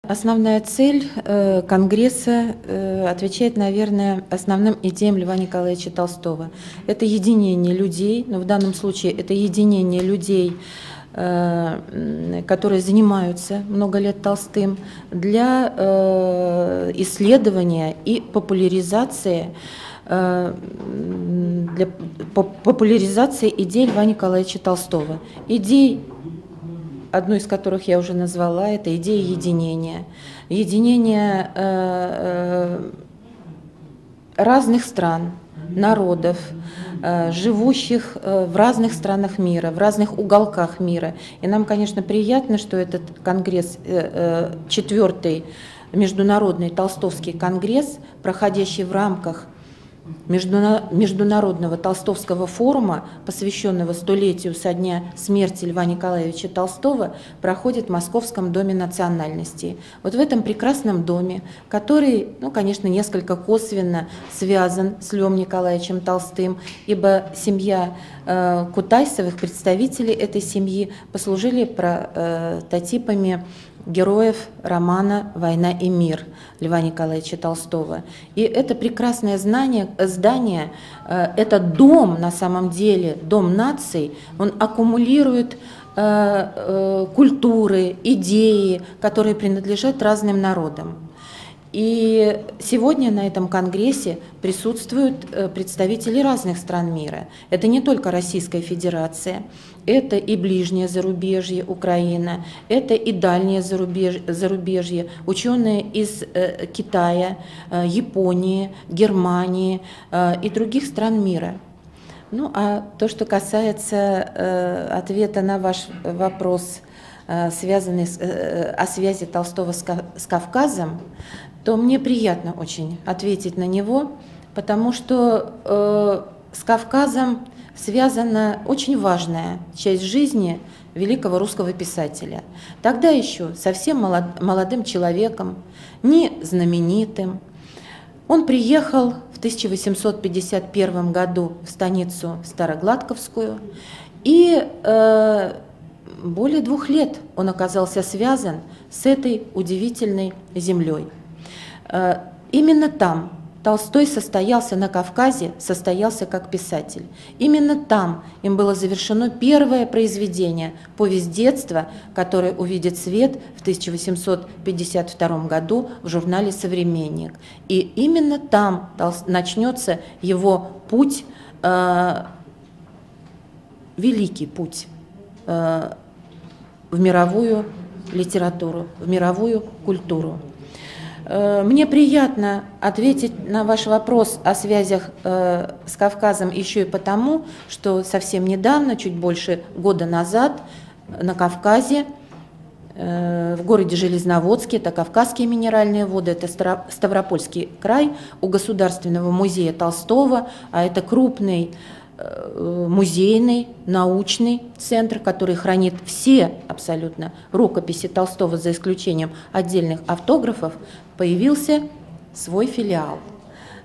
Основная цель Конгресса отвечает, наверное, основным идеям Льва Николаевича Толстого. Это единение людей, но в данном случае это единение людей, которые занимаются много лет Толстым, для исследования и популяризации идей Льва Николаевича Толстого. Идей, одну из которых я уже назвала, это идея единения. Единения разных стран, народов, живущих в разных странах мира, в разных уголках мира. И нам, конечно, приятно, что этот конгресс, 4-й международный Толстовский конгресс, проходящий в рамках Международного Толстовского форума, посвященного столетию со дня смерти Льва Николаевича Толстого, проходит в Московском доме национальностей. Вот в этом прекрасном доме, который, конечно, несколько косвенно связан с Львом Николаевичем Толстым, ибо семья Кутайсовых, представители этой семьи, послужили прототипами героев романа «Война и мир» Льва Николаевича Толстого. И это прекрасное здание, этот дом, на самом деле, дом наций, он аккумулирует культуры, идеи, которые принадлежат разным народам. И сегодня на этом конгрессе присутствуют представители разных стран мира. Это не только Российская Федерация, это и ближнее зарубежье, Украина, это и дальнее зарубежье, ученые из Китая, Японии, Германии и других стран мира. Ну а то, что касается ответа на ваш вопрос, связанный о связи Толстого с Кавказом, то мне приятно очень ответить на него, потому что с Кавказом связана очень важная часть жизни великого русского писателя. Тогда еще совсем молодым человеком, не знаменитым. Он приехал в 1851 году в станицу Старогладковскую, и более 2 лет он оказался связан с этой удивительной землей. Именно там Толстой состоялся на Кавказе, состоялся как писатель. Именно там им было завершено первое произведение «Повесть детства», которое увидит свет в 1852 году в журнале «Современник». И именно там начнется его путь, великий путь в мировую литературу, в мировую культуру. Мне приятно ответить на ваш вопрос о связях с Кавказом еще и потому, что совсем недавно, чуть больше года назад, на Кавказе, в городе Железноводске, это Кавказские минеральные воды, это Ставропольский край, у Государственного музея Толстого, а это крупный музейный, научный центр, который хранит все абсолютно рукописи Толстого, за исключением отдельных автографов, появился свой филиал.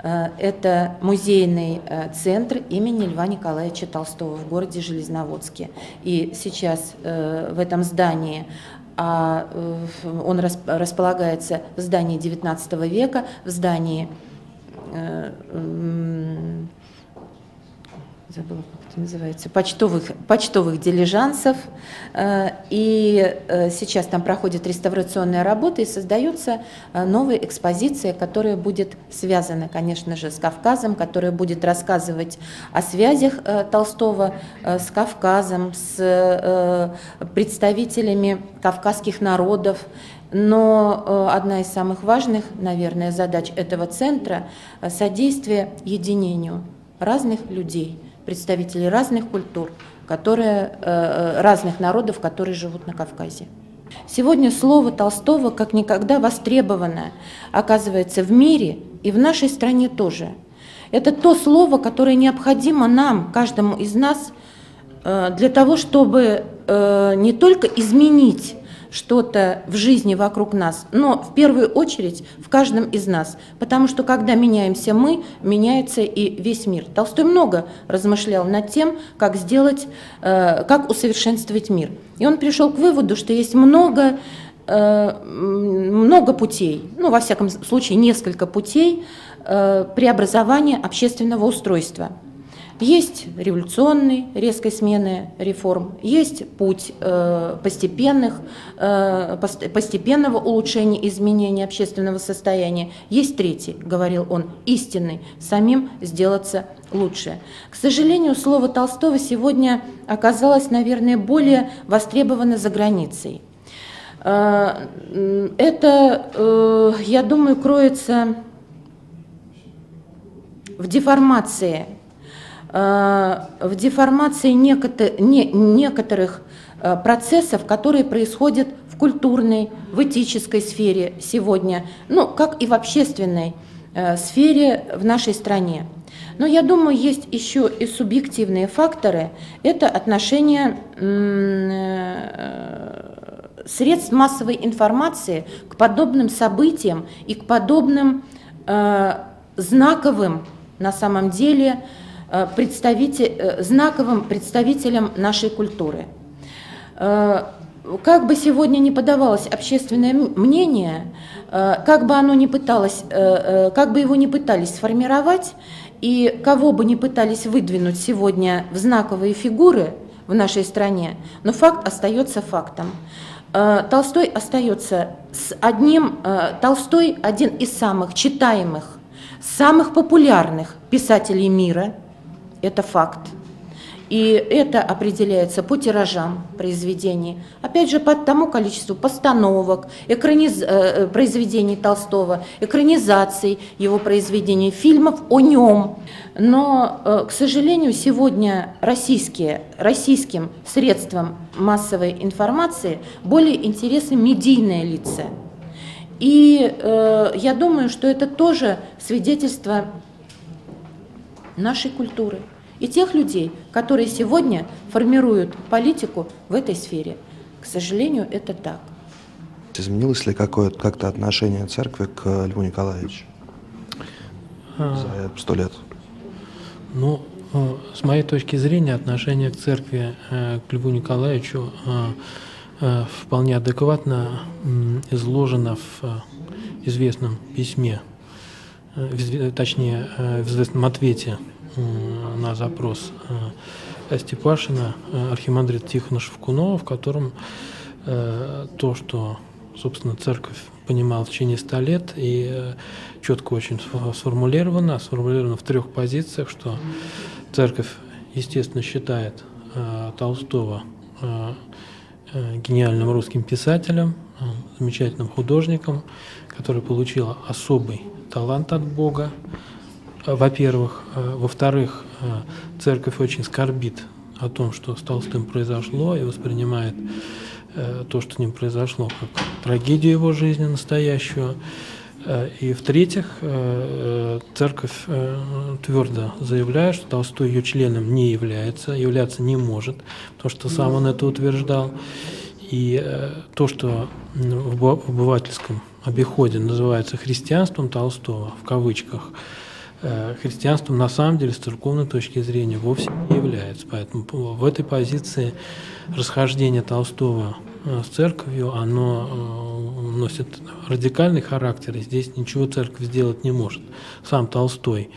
Это музейный центр имени Льва Николаевича Толстого в городе Железноводске. И сейчас в этом здании, он располагается в здании XIX века, в здании, забыла, как это называется, почтовых дилижансов. И сейчас там проходит реставрационная работа и создается новая экспозиция, которая будет связана, конечно же, с Кавказом, которая будет рассказывать о связях Толстого с Кавказом, с представителями кавказских народов. Но одна из самых важных, наверное, задач этого центра – содействие единению разных людей, представителей разных культур, разных народов, которые живут на Кавказе. Сегодня слово Толстого как никогда востребовано, оказывается, в мире и в нашей стране тоже. Это то слово, которое необходимо нам, каждому из нас, для того, чтобы не только изменить что-то в жизни вокруг нас, но в первую очередь в каждом из нас, потому что когда меняемся мы, меняется и весь мир. Толстой много размышлял над тем, как сделать, как усовершенствовать мир. И он пришел к выводу, что есть много много путей, ну, во всяком случае, несколько путей преобразования общественного устройства. Есть революционный, резкой смены реформ, есть путь постепенного улучшения, изменения общественного состояния, есть третий, говорил он, истинный, самим сделаться лучше. К сожалению, слово Толстого сегодня оказалось, наверное, более востребовано за границей. Это, я думаю, кроется в деформации некоторых процессов, которые происходят в культурной, в этической сфере сегодня, ну, как и в общественной сфере в нашей стране. Но я думаю, есть еще и субъективные факторы. Это отношение средств массовой информации к подобным событиям и к подобным знаковым, на самом деле, знаковым представителям нашей культуры. Как бы сегодня ни подавалось общественное мнение, как бы оно ни пыталось, как бы его ни пытались сформировать, и кого бы ни пытались выдвинуть сегодня в знаковые фигуры в нашей стране, но факт остается фактом. Толстой остается Толстой один из самых читаемых, самых популярных писателей мира. Это факт. И это определяется по тиражам произведений, опять же, по тому количеству постановок, произведений Толстого, экранизаций его произведений, фильмов о нем. Но, к сожалению, сегодня российским средствам массовой информации более интересны медийные лица. И я думаю, что это тоже свидетельство нашей культуры и тех людей, которые сегодня формируют политику в этой сфере. К сожалению, это так. Изменилось ли как-то отношение церкви к Льву Николаевичу за 100 лет? Ну, с моей точки зрения, отношение к церкви к Льву Николаевичу вполне адекватно изложено в известном письме, точнее, в известном ответе на запрос Степашина архимандрита Тихона Шевкунова, в котором то, что, собственно, церковь понимала в течение 100 лет и четко очень сформулировано в 3 позициях, что церковь, естественно, считает Толстого гениальным русским писателем, замечательным художником, который получил особый талант от Бога, во-первых. Во-вторых, церковь очень скорбит о том, что с Толстым произошло, и воспринимает то, что с ним произошло, как трагедию его жизни настоящую. И в-третьих, церковь твердо заявляет, что Толстой ее членом не являться не может, потому что сам он это утверждал. И то, что в обывательском обиходе называется христианством Толстого, в кавычках, христианством на самом деле с церковной точки зрения вовсе не является. Поэтому в этой позиции расхождение Толстого с церковью, оно носит радикальный характер, и здесь ничего церковь сделать не может. Сам Толстой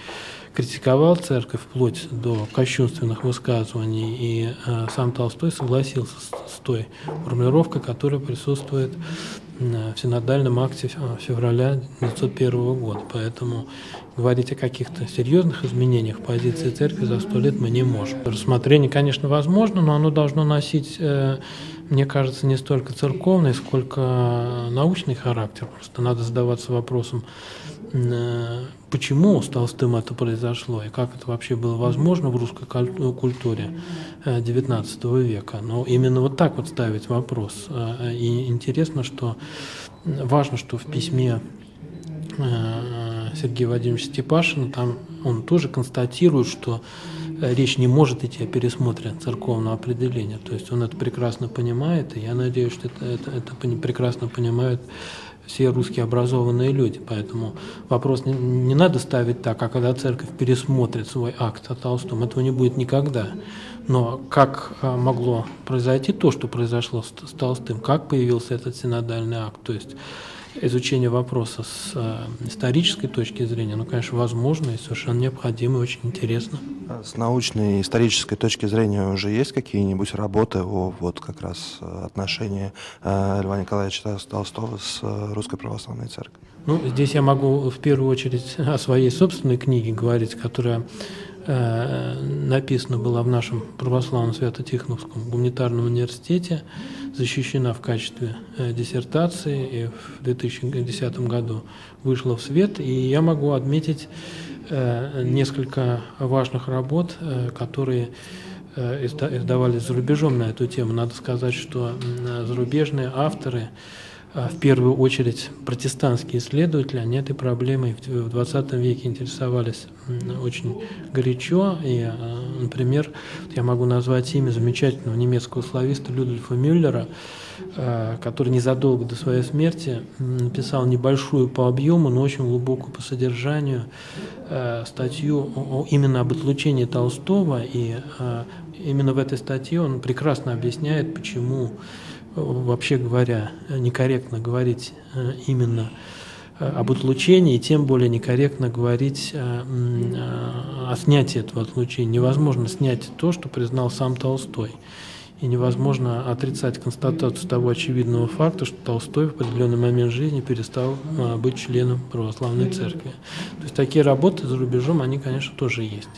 критиковал церковь вплоть до кощунственных высказываний, и сам Толстой согласился с той формулировкой, которая присутствует в синодальном акте февраля 1901 года. Поэтому говорить о каких-то серьезных изменениях позиции церкви за 100 лет мы не можем. Рассмотрение, конечно, возможно, но оно должно носить, мне кажется, не столько церковный, сколько научный характер. Просто надо задаваться вопросом, почему с Толстым это произошло и как это вообще было возможно в русской культуре XIX века. Но именно вот так вот ставить вопрос. И интересно, что важно, что в письме Сергея Владимировича Степашина там он тоже констатирует, что речь не может идти о пересмотре церковного определения. То есть он это прекрасно понимает, и я надеюсь, что это прекрасно понимают все русские образованные люди. Поэтому вопрос не надо ставить так, а когда церковь пересмотрит свой акт о Толстом, этого не будет никогда. Но как могло произойти то, что произошло с Толстым, как появился этот синодальный акт, то есть изучение вопроса с исторической точки зрения, ну, конечно, возможно и совершенно необходимо, и очень интересно. С научной и исторической точки зрения уже есть какие-нибудь работы о вот как раз отношении Льва Николаевича Толстого с Русской Православной Церковью? Ну, здесь я могу в первую очередь о своей собственной книге говорить, которая написана была в нашем православном Свято-Тихоновском гуманитарном университете, защищена в качестве диссертации и в 2010 году вышла в свет. И я могу отметить несколько важных работ, которые издавались за рубежом на эту тему. Надо сказать, что зарубежные авторы, в первую очередь протестантские исследователи, они этой проблемой в 20 веке интересовались очень горячо. И, например, я могу назвать имя замечательного немецкого слависта Людвига Мюллера, который незадолго до своей смерти написал небольшую по объему, но очень глубокую по содержанию статью именно об отлучении Толстого. И именно в этой статье он прекрасно объясняет, почему, вообще говоря, некорректно говорить именно об отлучении, и тем более некорректно говорить о снятии этого отлучения. Невозможно снять то, что признал сам Толстой. И невозможно отрицать констатацию того очевидного факта, что Толстой в определенный момент жизни перестал быть членом православной церкви. То есть такие работы за рубежом, они, конечно, тоже есть.